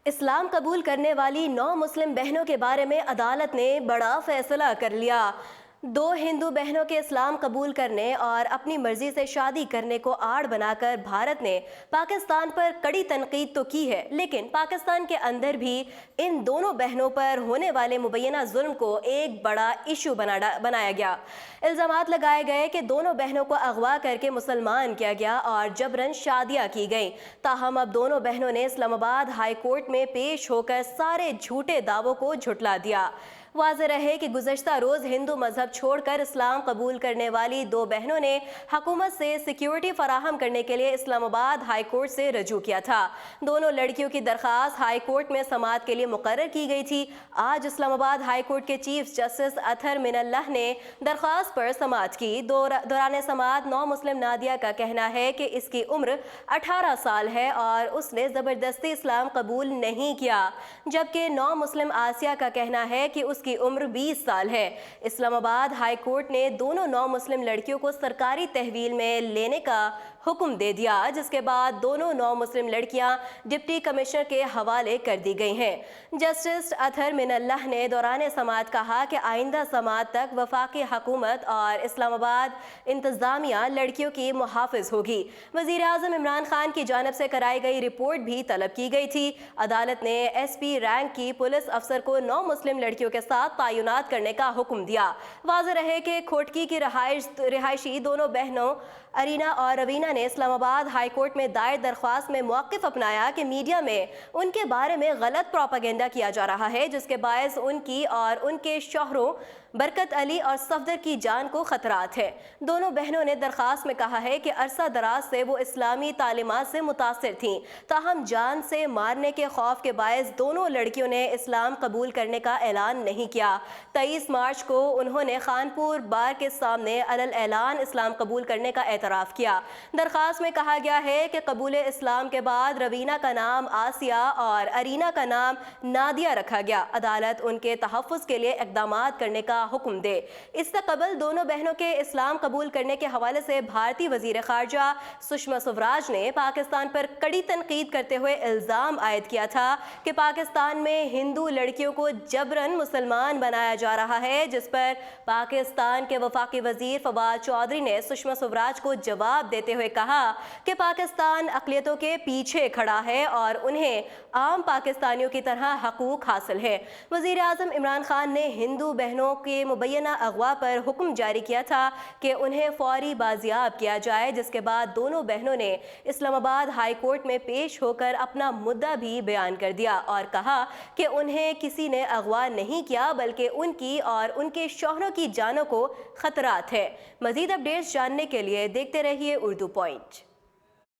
اسلام قبول کرنے والی 9 مسلم بہنوں کے بارے میں عدالت نے بڑا فیصلہ کر لیا۔ 2 ہندو بہنوں کے اسلام قبول کرنے اور اپنی مرضی سے شادی کرنے کو آڑ بنا کر بھارت نے پاکستان پر کڑی تنقید تو کی ہے، لیکن پاکستان کے اندر بھی ان دونوں بہنوں پر ہونے والے مبینہ ظلم کو ایک بڑا ایشو بنایا گیا۔ الزامات لگائے گئے کہ دونوں بہنوں کو اغوا کر کے مسلمان کیا گیا اور جبراً شادیاں کی گئیں۔ تاہم اب دونوں بہنوں نے اسلام آباد ہائی کورٹ میں پیش ہو کر سارے جھوٹے دعووں کو جھٹلا دیا۔ واضح رہے کہ گزشتہ روز ہندو مذہب چھوڑ کر اسلام قبول کرنے والی 2 بہنوں نے حکومت سے سیکیورٹی فراہم کرنے کے لیے اسلام آباد ہائی کورٹ سے رجوع کیا تھا۔ دونوں لڑکیوں کی درخواست ہائی کورٹ میں سماعت کے لیے مقرر کی گئی تھی۔ آج اسلام آباد ہائی کورٹ کے چیف جسٹس اطہر من اللہ نے درخواست پر سماعت کی۔ دوران سماعت 9 مسلم نادیہ کا کہنا ہے کہ اس کی عمر 18 سال ہے اور اس نے زبردستی اسلام قبول نہیں کیا، جبکہ 9 مسلم آسیہ کا کہنا ہے کہ اس کی عمر 20 سال ہے۔ اسلام آباد ہائی کورٹ نے دونوں 9 مسلم لڑکیوں کو سرکاری تحویل میں لینے کا حکم دے دیا، جس کے بعد دونوں 9 مسلم لڑکیاں ڈپٹی کمشنر کے حوالے کر دی گئی ہیں۔ جسٹس اطہر من اللہ نے دوران سماعت کہا کہ آئندہ سماعت تک وفاقی حکومت اور اسلام آباد انتظامیہ لڑکیوں کی محافظ ہوگی۔ وزیر اعظم عمران خان کی جانب سے کرائی گئی رپورٹ بھی طلب کی گئی تھی۔ عدالت نے ایس پی رینک کی پولیس افسر کو 9 مسلم لڑکیوں کے ساتھ تعینات کرنے کا حکم دیا۔ واضح رہے کہ کھوٹکی کی رہائشی دونوں بہنوں ارینا اور روینہ نے اسلام آباد ہائی کورٹ میں دائر درخواست میں موقف اپنایا کہ میڈیا میں ان کے بارے میں غلط پروپیگنڈا کیا جا رہا ہے، جس کے باعث ان کی اور ان کے شوہروں برکت علی اور صفدر کی جان کو خطرات ہے۔ دونوں بہنوں نے درخواست میں کہا ہے کہ عرصہ دراز سے وہ اسلامی تعلیمات سے متاثر تھیں، تاہم جان سے مارنے کے خوف کے باعث دونوں لڑکیوں نے اسلام قبول کرنے کا اعلان نہیں کیا۔ 23 مارچ کو انہوں نے خانپور بار کے سامنے علل اعلان اسلام قبول کرنے کا اعتراف کیا۔ درخواست میں کہا گیا ہے کہ قبول اسلام کے بعد روینہ کا نام آسیہ اور ارینا کا نام نادیہ رکھا گیا۔ عدالت ان کے تحفظ کے لیے اقدامات کرنے کا حکم دے۔ اس سے قبل دونوں بہنوں کے اسلام قبول کرنے کے حوالے سے بھارتی وزیر خارجہ سشما سوراج نے پاکستان پر کڑی تنقید کرتے ہوئے الزام عائد کیا تھا کہ پاکستان میں ہندو لڑکیوں کو جبراً مسلمان بنایا جا رہا ہے، جس پر پاکستان کے وفاقی وزیر فواد چودھری نے سشما سوراج کو جواب دیتے ہوئے کہا کہ پاکستان اقلیتوں کے پیچھے کھڑا ہے اور انہیں عام پاکستانیوں کی طرح حقوق حاصل ہے۔ وزیر اعظم عمران خان نے ہندو بہنوں کے مبینہ اغوا پر حکم جاری کیا تھا کہ انہیں فوری بازیاب کیا جائے، جس کے بعد دونوں بہنوں نے اسلام آباد ہائی کورٹ میں پیش ہو کر اپنا مدعا بھی بیان کر دیا اور کہا کہ انہیں کسی نے اغوا نہیں کیا، بلکہ ان کی اور ان کے شوہروں کی جانوں کو خطرات ہے۔ مزید اپڈیٹس جاننے کے لیے دیکھتے رہیے اردو پوائنٹ۔